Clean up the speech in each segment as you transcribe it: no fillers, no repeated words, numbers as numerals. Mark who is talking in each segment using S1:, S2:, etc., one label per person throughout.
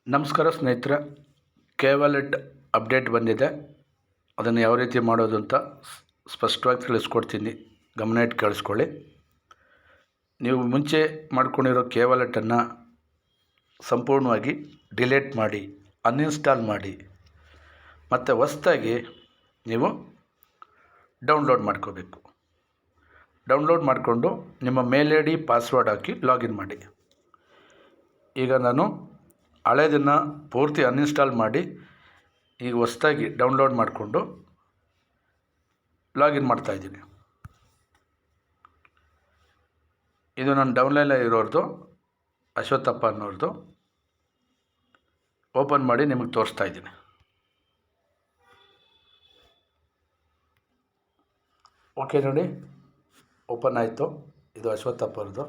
S1: ನಮಸ್ಕಾರ ಸ್ನೇಹಿತರೆ, K-wallet update ಬಂದಿದೆ. ಅದನ್ನು ಯಾವ ರೀತಿ ಮಾಡೋದು ಅಂತ ಸ್ಪಷ್ಟವಾಗಿ ತಿಳಿಸ್ಕೊಡ್ತೀನಿ. ಗಮನ ಇಟ್ಟು ಕೇಳಿಸ್ಕೊಳ್ಳಿ. ನೀವು ಮುಂಚೆ ಮಾಡ್ಕೊಂಡಿರೋ ಕೆ-ವಾಲೆಟನ್ನು ಸಂಪೂರ್ಣವಾಗಿ ಡಿಲೀಟ್ ಮಾಡಿ, ಅನ್ಇನ್ಸ್ಟಾಲ್ ಮಾಡಿ, ಮತ್ತು ಹೊಸದಾಗಿ ನೀವು ಡೌನ್ಲೋಡ್ ಮಾಡ್ಕೋಬೇಕು. ಡೌನ್ಲೋಡ್ ಮಾಡಿಕೊಂಡು ನಿಮ್ಮ ಮೇಲ್ ಐ ಡಿ ಪಾಸ್ವರ್ಡ್ ಹಾಕಿ ಲಾಗಿನ್ ಮಾಡಿ. ಈಗ ನಾನು ಹಳೆಯದನ್ನು ಪೂರ್ತಿ ಅನ್ಇನ್ಸ್ಟಾಲ್ ಮಾಡಿ ಈಗ ಹೊಸದಾಗಿ ಡೌನ್ಲೋಡ್ ಮಾಡಿಕೊಂಡು ಲಾಗಿನ್ ಮಾಡ್ತಾಯಿದ್ದೀನಿ. ಇದು ನನ್ನ ಡೌನ್ಲೈನ್ ಇರೋರ್ದು, ಅಶ್ವತ್ಥಪ್ಪ ಅನ್ನೋರ್ದು. ಓಪನ್ ಮಾಡಿ ನಿಮಗೆ ತೋರಿಸ್ತಾ ಇದ್ದೀನಿ. ಓಕೆ ನೋಡಿ, ಓಪನ್ ಆಯಿತು. ಇದು ಅಶ್ವತ್ಥಪ್ಪರದು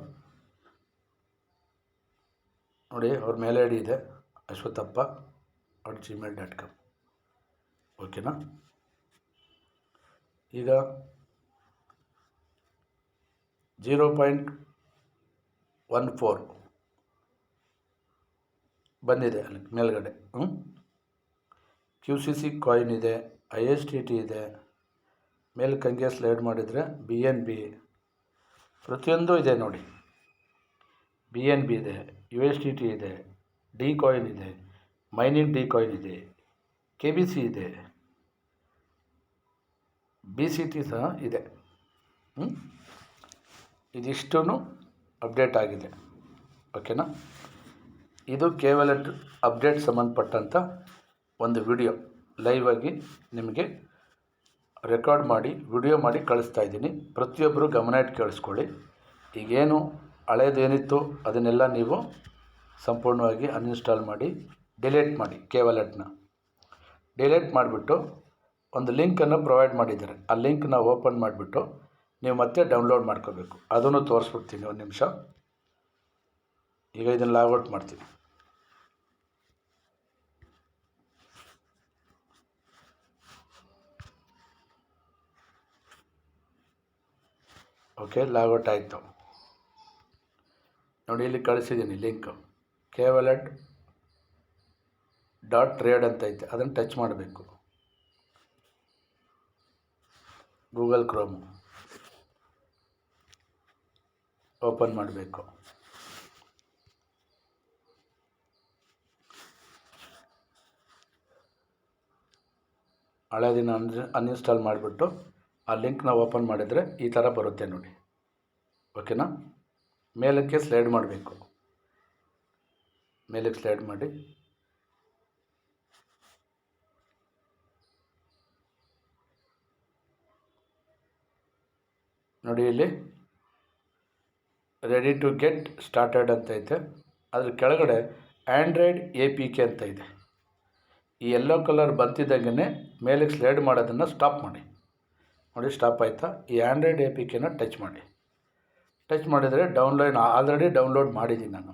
S1: ನೋಡಿ. ಅವ್ರ ಮೇಲ್ ಐ ಡಿ ಇದೆ ashwathappa@gmail.com. ಓಕೆನಾ? ಈಗ 0.14 ಬಂದಿದೆ ಅಲ್ಲಿ ಮೇಲ್ಗಡೆ. QCC ಕಾಯಿನ್ ಇದೆ, ISTT ಇದೆ. ಮೇಲ್ಕಂಗೆ ಸ್ಲೈಡ್ ಮಾಡಿದರೆ BNB ಪ್ರತಿಯೊಂದು ಇದೆ ನೋಡಿ. BNB ಇದೆ, USDT ಇದೆ, ಡಿ ಕಾಯಿನ್ ಇದೆ, ಮೈನಿಂಗ್ ಡಿ ಕಾಯಿನ್ ಇದೆ, KBC ಇದೆ, BCT ಸಹ ಇದೆ. ಇದಿಷ್ಟೂ ಅಪ್ಡೇಟ್ ಆಗಿದೆ. ಓಕೆನಾ? ಇದು ಕೆ-ವಾಲೆಟ್ ಅಪ್ಡೇಟ್ ಸಂಬಂಧಪಟ್ಟಂಥ ಒಂದು ವಿಡಿಯೋ ಲೈವ್ ಆಗಿ ನಿಮಗೆ ರೆಕಾರ್ಡ್ ಮಾಡಿ ವಿಡಿಯೋ ಮಾಡಿ ಕಳಿಸ್ತಾ ಇದ್ದೀನಿ. ಪ್ರತಿಯೊಬ್ಬರು ಗಮನ ಇಟ್ಟು ಕೇಳಿಸ್ಕೊಳ್ಳಿ. ಈಗೇನು ಹಳೇದೇನಿತ್ತು ಅದನ್ನೆಲ್ಲ ನೀವು ಸಂಪೂರ್ಣವಾಗಿ ಅನ್ಇನ್ಸ್ಟಾಲ್ ಮಾಡಿ ಡಿಲೀಟ್ ಮಾಡಿ. ಕೆ-ವಾಲೆಟ್ನ ಡಿಲೀಟ್ ಮಾಡಿಬಿಟ್ಟು ಒಂದು ಲಿಂಕನ್ನು ಪ್ರೊವೈಡ್ ಮಾಡಿದ್ದಾರೆ. ಆ ಲಿಂಕ್ನ ಓಪನ್ ಮಾಡಿಬಿಟ್ಟು ನೀವು ಮತ್ತೆ ಡೌನ್ಲೋಡ್ ಮಾಡ್ಕೋಬೇಕು. ಅದನ್ನು ತೋರಿಸ್ಬಿಡ್ತೀನಿ ಒಂದು ನಿಮಿಷ. ಈಗ ಇದನ್ನು ಲಾಗೌಟ್ ಮಾಡ್ತೀನಿ. ಓಕೆ, ಲಾಗೌಟ್ ಆಯಿತು ನೋಡಿ. ಇಲ್ಲಿ ಕಳಿಸಿದ್ದೀನಿ ಲಿಂಕ್. ಕೆ-ವಾಲೆಟ್.ಟ್ರೇಡ್ ಅಂತ ಐತೆ, ಅದನ್ನು ಟಚ್ ಮಾಡಬೇಕು. ಗೂಗಲ್ ಕ್ರೋಮ್ ಓಪನ್ ಮಾಡಬೇಕು. ಹಳೆ ದಿನ ಅನ್ಇನ್ಸ್ಟಾಲ್ ಮಾಡಿಬಿಟ್ಟು ಆ ಲಿಂಕ್ನ ಓಪನ್ ಮಾಡಿದರೆ ಈ ಥರ ಬರುತ್ತೆ ನೋಡಿ. ಓಕೆನಾ? ಮೇಲಕ್ಕೆ ಸ್ಲೈಡ್ ಮಾಡಬೇಕು. ಮೇಲಕ್ಕೆ ಸ್ಲೈಡ್ ಮಾಡಿ ನೋಡಿ. ಇಲ್ಲಿ ರೆಡಿ ಟು ಗೆಟ್ ಸ್ಟಾರ್ಟೆಡ್ ಅಂತ ಐತೆ. ಅದ್ರ ಕೆಳಗಡೆ ಆ್ಯಂಡ್ರಾಯ್ಡ್ APK ಅಂತ ಇದೆ. ಈ ಯೆಲ್ಲೋ ಕಲರ್ ಬಂತಿದ್ದಂಗೆ ಮೇಲಕ್ಕೆ ಸ್ಲೈಡ್ ಮಾಡೋದನ್ನು ಸ್ಟಾಪ್ ಮಾಡಿ. ನೋಡಿ, ಸ್ಟಾಪ್ ಆಯಿತಾ? ಈ ಆ್ಯಂಡ್ರಾಯ್ಡ್ APKನ ಟಚ್ ಮಾಡಿ. ಟಚ್ ಮಾಡಿದರೆ ಆಲ್ರೆಡಿ ಡೌನ್ಲೋಡ್ ಮಾಡಿದ್ದೀನಿ ನಾನು.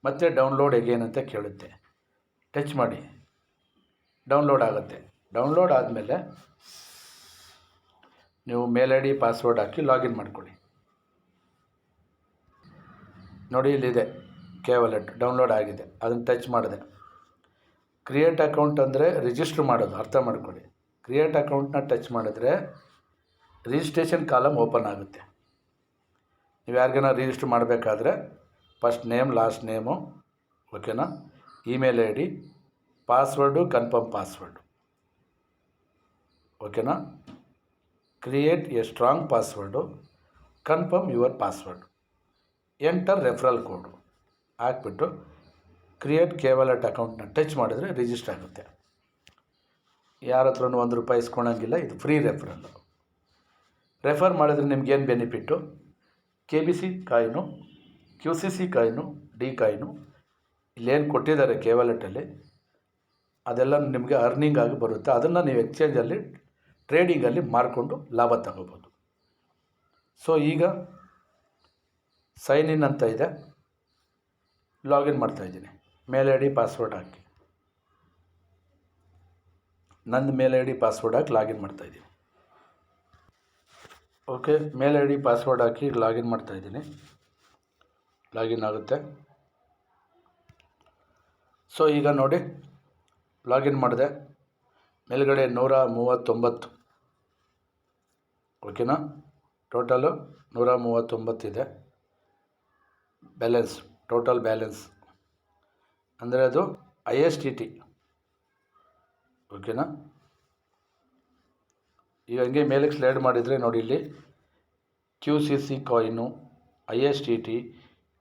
S1: ಮತ್ತೆ ಡೌನ್ಲೋಡ್ ಎಗೇನ್ ಅಂತ ಕೇಳುತ್ತೆ. ಟಚ್ ಮಾಡಿ, ಡೌನ್ಲೋಡ್ ಆಗುತ್ತೆ. ಡೌನ್ಲೋಡ್ ಆದಮೇಲೆ ನೀವು ಮೇಲ್ ಐ ಡಿ ಪಾಸ್ವರ್ಡ್ ಹಾಕಿ ಲಾಗಿನ್ ಮಾಡ್ಕೊಳ್ಳಿ. ನೋಡಿ, ಇಲ್ಲಿದೆ ಕೆ-ವಾಲೆಟ್ ಡೌನ್ಲೋಡ್ ಆಗಿದೆ. ಅದನ್ನು ಟಚ್ ಮಾಡಿದೆ. ಕ್ರಿಯೇಟ್ ಅಕೌಂಟ್ ಅಂದರೆ ರಿಜಿಸ್ಟ್ರ್ ಮಾಡೋದು, ಅರ್ಥ ಮಾಡ್ಕೊಳ್ಳಿ. ಕ್ರಿಯೇಟ್ ಅಕೌಂಟ್ನ ಟಚ್ ಮಾಡಿದ್ರೆ ರಿಜಿಸ್ಟ್ರೇಷನ್ ಕಾಲಮ್ ಓಪನ್ ಆಗುತ್ತೆ. ನೀವು ಯಾರಿಗಾನ ರಿಜಿಸ್ಟ್ರ್ ಮಾಡಬೇಕಾದ್ರೆ ಫಸ್ಟ್ ನೇಮ್, ಲಾಸ್ಟ್ ನೇಮು, ಓಕೆನಾ? Email I D, password, confirm password, ಓಕೆನಾ? Create a strong password, confirm your password, enter referral code ಹಾಕ್ಬಿಟ್ಟು ಕ್ರಿಯೇಟ್ ಕೆ-ವಾಲೆಟ್ ಅಕೌಂಟ್ನ ಟಚ್ ಮಾಡಿದರೆ ರಿಜಿಸ್ಟರ್ ಆಗುತ್ತೆ. ಯಾರ ಹತ್ರನೂ ₹1 ಇಸ್ಕೊಳಂಗಿಲ್ಲ. ಇದು ಫ್ರೀ ರೆಫರಲ್ಲು. ರೆಫರ್ ಮಾಡಿದ್ರೆ ನಿಮ್ಗೇನು benefit? KBC coin, QCC coin, D coin ಇಲ್ಲೇನು ಕೊಟ್ಟಿದ್ದಾರೆ ಕೆ-ವಾಲೆಟಲ್ಲಿ ಅದೆಲ್ಲ ನಿಮಗೆ ಅರ್ನಿಂಗ್ ಆಗಿ ಬರುತ್ತೆ. ಅದನ್ನು ನೀವು ಎಕ್ಸ್ಚೇಂಜಲ್ಲಿ ಟ್ರೇಡಿಂಗಲ್ಲಿ ಮಾರಿಕೊಂಡು ಲಾಭ ತಗೋಬೋದು. ಸೊ ಈಗ ಸೈನ್ ಇನ್ ಅಂತ ಇದೆ. ಲಾಗಿನ್ ಮಾಡ್ತಾಯಿದ್ದೀನಿ. ಮೇಲ್ ಐ ಡಿ ಪಾಸ್ವರ್ಡ್ ಹಾಕಿ, ನಂದು ಮೇಲ್ ಐ ಡಿ ಪಾಸ್ವರ್ಡ್ ಹಾಕಿ ಲಾಗಿನ್ ಮಾಡ್ತಾಯಿದ್ದೀನಿ. Okay, mail I D password ಹಾಕಿ ಲಾಗಿನ್ ಮಾಡ್ತಾಯಿದ್ದೀನಿ. ಲಾಗಿನ್ ಆಗುತ್ತೆ. ಸೊ ಈಗ ನೋಡಿ ಲಾಗಿನ್ ಮಾಡಿದೆ. ಮೇಲ್ಗಡೆ 139, ಓಕೆನಾ. ಟೋಟಲು 139 ಇದೆ ಬ್ಯಾಲೆನ್ಸ್, ಟೋಟಲ್ ಬ್ಯಾಲೆನ್ಸ್ ಅಂದರೆ ಅದು ISTT, ಓಕೆನಾ. ಈಗ ಹಂಗೆ ಮೇಲಕ್ಕೆ ಸ್ಲೈಡ್ ಮಾಡಿದರೆ ನೋಡಿ, ಇಲ್ಲಿ QCC coin, ISTT,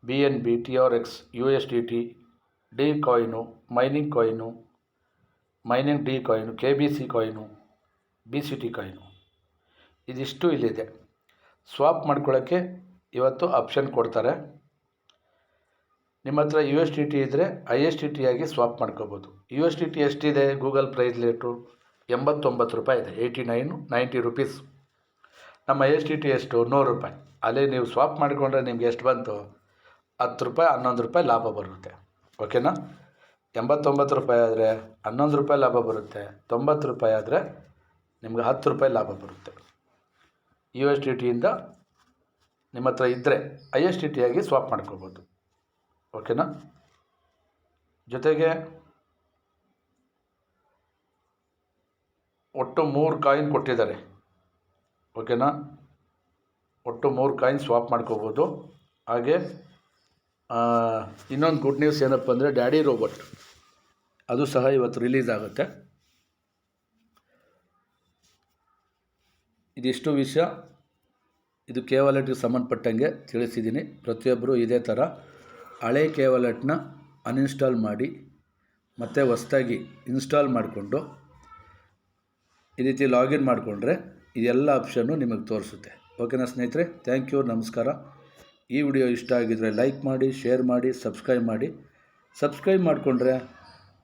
S1: BNB, TRX, USDT, D coin, mining coin, mining D coin, KBC coin, BCT coin, ಇದಿಷ್ಟು ಇಲ್ಲಿದೆ. ಸ್ವಾಪ್ ಮಾಡ್ಕೊಳ್ಳೋಕ್ಕೆ ಇವತ್ತು ಆಪ್ಷನ್ ಕೊಡ್ತಾರೆ. ನಿಮ್ಮ ಹತ್ರ USDT ಇದ್ದರೆ ISTT ಆಗಿ ಸ್ವಾಪ್ ಮಾಡ್ಕೋಬೋದು. USDT ಎಷ್ಟಿದೆ? ಗೂಗಲ್ ಪ್ರೈಸ್ ರೇಟು 89 ರೂಪಾಯಿ ಇದೆ, 90 ರುಪೀಸ್. ನಮ್ಮ ISTT ಎಷ್ಟು? 100 ರೂಪಾಯಿ. ಅಲ್ಲೇ ನೀವು ಸ್ವಾಪ್ ಮಾಡಿಕೊಂಡ್ರೆ ನಿಮ್ಗೆ ಎಷ್ಟು ಬಂತು? 10 ರೂಪಾಯಿ 11 ರೂಪಾಯಿ ಲಾಭ ಬರುತ್ತೆ, ಓಕೆನಾ. 89 ರೂಪಾಯಿ ಆದರೆ 11 ರೂಪಾಯಿ ಲಾಭ ಬರುತ್ತೆ. 90 ರೂಪಾಯಿ ಆದರೆ ನಿಮ್ಗೆ 10 ರೂಪಾಯಿ ಲಾಭ ಬರುತ್ತೆ. USDTಯಿಂದ ನಿಮ್ಮ ಹತ್ರ ಇದ್ದರೆ ISTT ಆಗಿ ಸ್ವಾಪ್ ಮಾಡ್ಕೋಬೋದು, ಓಕೆನಾ. ಜೊತೆಗೆ ಒಟ್ಟು 3 ಕಾಯಿನ್ ಕೊಟ್ಟಿದ್ದಾರೆ, ಓಕೆನಾ. ಒಟ್ಟು 3 ಕಾಯಿನ್ ಸ್ವಾಪ್ ಮಾಡ್ಕೋಬೋದು. ಹಾಗೆ ಇನ್ನೊಂದು ಗುಡ್ ನ್ಯೂಸ್ ಏನಪ್ಪ ಅಂದರೆ ಡ್ಯಾಡಿ ರೋಬೋಟ್ ಅದು ಸಹ ಇವತ್ತು ರಿಲೀಸ್ ಆಗುತ್ತೆ. ಇದಿಷ್ಟು ವಿಷಯ ಇದು ಕೆ-ವಾಲೆಟ್ಗೆ ಸಂಬಂಧಪಟ್ಟಂಗೆ ತಿಳಿಸಿದ್ದೀನಿ. ಪ್ರತಿಯೊಬ್ಬರು ಇದೇ ಥರ ಹಳೆ ಕೆ-ವಾಲೆಟ್ನ ಅನ್ಇನ್ಸ್ಟಾಲ್ ಮಾಡಿ ಮತ್ತು ಹೊಸ್ದಾಗಿ ಇನ್ಸ್ಟಾಲ್ ಮಾಡಿಕೊಂಡು ಈ ರೀತಿ ಲಾಗಿನ್ ಮಾಡಿಕೊಂಡ್ರೆ ಇದೆಲ್ಲ ಆಪ್ಷನ್ನು ನಿಮಗೆ ತೋರಿಸುತ್ತೆ, ಓಕೆನಾ ಸ್ನೇಹಿತರೆ. ಥ್ಯಾಂಕ್ ಯು, ನಮಸ್ಕಾರ. ಈ ವಿಡಿಯೋ ಇಷ್ಟ ಆಗಿದ್ದರೆ ಲೈಕ್ ಮಾಡಿ, ಶೇರ್ ಮಾಡಿ, ಸಬ್ಸ್ಕ್ರೈಬ್ ಮಾಡಿ. ಸಬ್ಸ್ಕ್ರೈಬ್ ಮಾಡಿಕೊಂಡ್ರೆ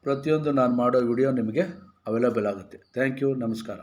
S1: ಪ್ರತಿಯೊಂದು ನಾನು ಮಾಡೋ ವಿಡಿಯೋ ನಿಮಗೆ ಅವೈಲೇಬಲ್ ಆಗುತ್ತೆ. ಥ್ಯಾಂಕ್ ಯು, ನಮಸ್ಕಾರ.